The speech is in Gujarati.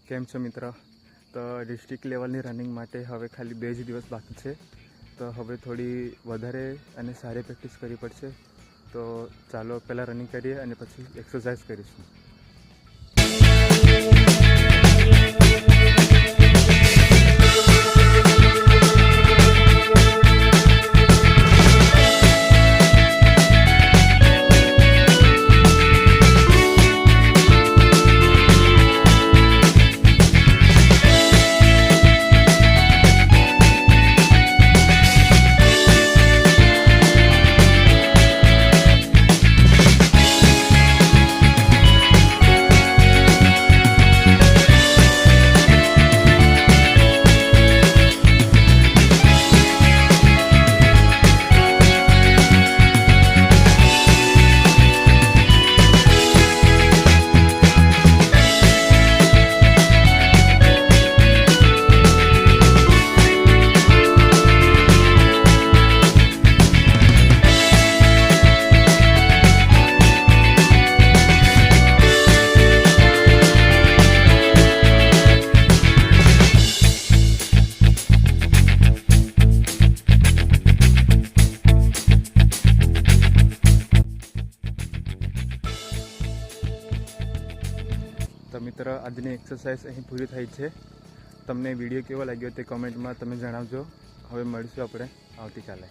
કેમ છો મિત્ર? તો ડિસ્ટ્રિક્ટ લેવલની રનિંગ માટે હવે ખાલી 2 જ દિવસ બાકી છે. તો હવે થોડી વધારે અને સારી પ્રેક્ટિસ કરવી પડશે. તો ચાલો પહેલાં રનિંગ કરીએ અને પછી એક્સરસાઇઝ કરીશું. તો મિત્ર, આજની એક્સરસાઇઝ અહીં પૂરી થઈ છે. તમને વિડીયો કેવો લાગ્યો તે કોમેન્ટમાં તમે જણાવજો. હવે મળીશું આપણે આવતીકાલે.